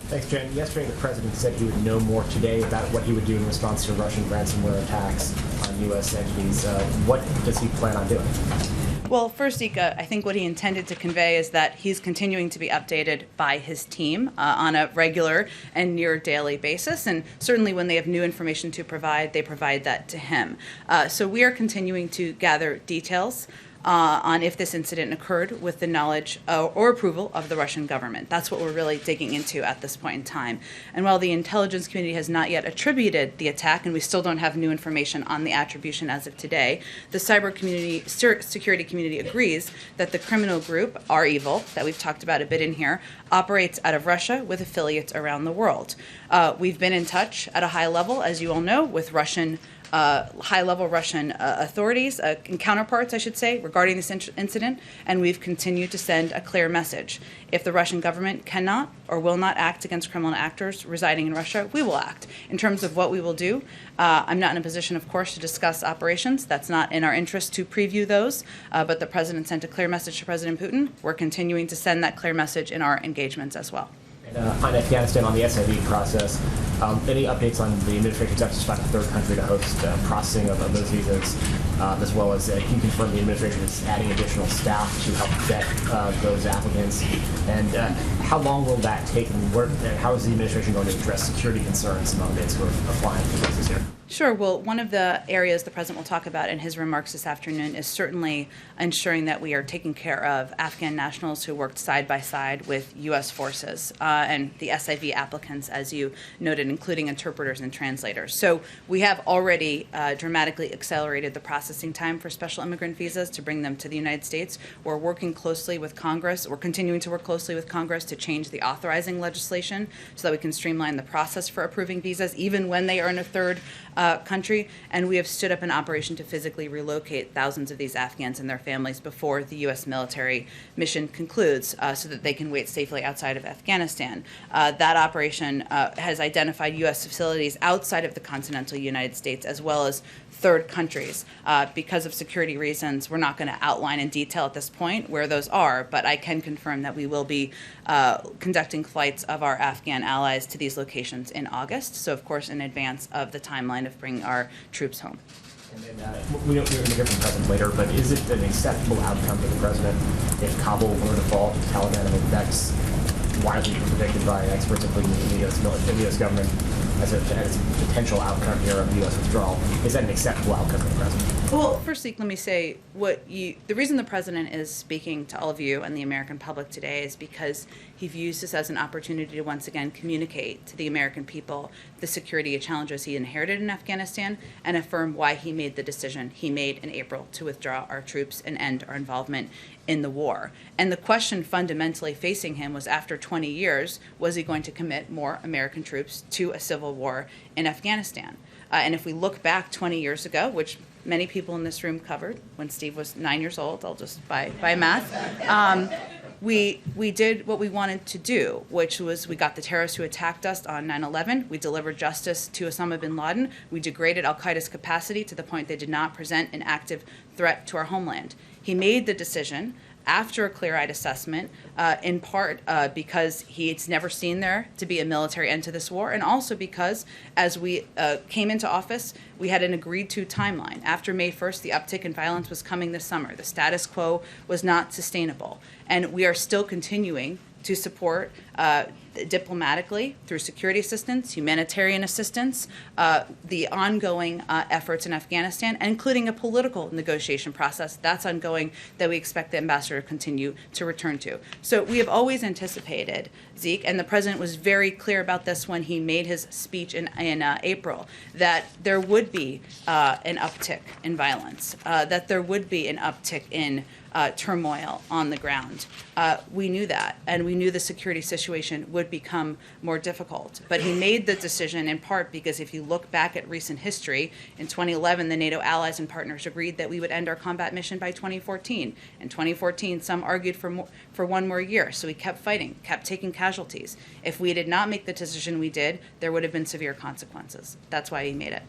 Thanks, Jen. Yesterday, the president said he would know more today about what he would do in response to Russian ransomware attacks on U.S. entities. What does he plan on doing? Well, first, Ika, I think what he intended to convey is that he's continuing to be updated by his team on a regular and near daily basis. And certainly when they have new information to provide, they provide that to him. So we are continuing to gather details on if this incident occurred with the knowledge or approval of the Russian government. That's what we're really digging into at this point in time. And while the intelligence community has not yet attributed the attack, and we still don't have new information on the attribution as of today, the security community agrees that the criminal group, REvil, that we've talked about a bit in here, operates out of Russia with affiliates around the world. We've been in touch at a high level, as you all know, with high-level Russian authorities, and counterparts, I should say, regarding this incident, and we've continued to send a clear message. If the Russian government cannot or will not act against criminal actors residing in Russia, we will act. In terms of what we will do, I'm not in a position, of course, to discuss operations. That's not in our interest to preview those, but the president sent a clear message to President Putin. We're continuing to send that clear message in our engagements as well. On Afghanistan, on the SIV process, any updates on the administration's efforts to find a third country to host processing of those visas, as well as can you confirm the administration is adding additional staff to help vet those applicants? And how long will that take, and how is the administration going to address security concerns among those who are applying for visas here? Sure. Well, one of the areas the president will talk about in his remarks this afternoon is certainly ensuring that we are taking care of Afghan nationals who worked side by side with U.S. forces and the SIV applicants, as you noted, including interpreters and translators. So we have already dramatically accelerated the processing time for special immigrant visas to bring them to the United States. We're working closely with Congress. We're continuing to work closely with Congress to change the authorizing legislation so that we can streamline the process for approving visas, even when they are in a third country, and we have stood up an operation to physically relocate thousands of these Afghans and their families before the U.S. military mission concludes so that they can wait safely outside of Afghanistan. That operation has identified U.S. facilities outside of the continental United States as well as third countries. Because of security reasons, we're not going to outline in detail at this point where those are, but I can confirm that we will be conducting flights of our Afghan allies to these locations in August, so of course in advance of the timeline of bringing our troops home. And then we're going to hear from the president later, but is it an acceptable outcome for the president if Kabul were to fall to the Taliban? I mean, that's widely predicted by experts, including the U.S. government, as a potential outcome here of the U.S. withdrawal. Is that an acceptable outcome for the president? Well, firstly, let me say the reason the president is speaking to all of you and the American public today is because he views this as an opportunity to once again communicate to the American people the security challenges he inherited in Afghanistan and affirm why he made the decision he made in April to withdraw our troops and end our involvement in the war. And the question fundamentally facing him was, after 20 years, was he going to commit more American troops to a civil war in Afghanistan? And if we look back 20 years ago, which many people in this room covered when Steve was 9 years old, I'll just by math, we did what we wanted to do, which was we got the terrorists who attacked us on 9/11. We delivered justice to Osama bin Laden. We degraded al-Qaeda's capacity to the point they did not present an active threat to our homeland. He made the decision after a clear-eyed assessment, in part because he's never seen there to be a military end to this war, and also because as we came into office, we had an agreed-to timeline. After May 1st, the uptick in violence was coming this summer. The status quo was not sustainable, and we are still continuing to support diplomatically through security assistance, humanitarian assistance, the ongoing efforts in Afghanistan, including a political negotiation process that's ongoing that we expect the ambassador to continue to return to. So we have always anticipated, Zeke, and the president was very clear about this when he made his speech in April, that there would be an uptick in violence, that there would be an uptick in turmoil on the ground. We knew that, and we knew the security situation would become more difficult. But he made the decision in part because if you look back at recent history, in 2011, the NATO allies and partners agreed that we would end our combat mission by 2014. In 2014, some argued for one more year, so we kept fighting, kept taking casualties. If we did not make the decision we did, there would have been severe consequences. That's why he made it.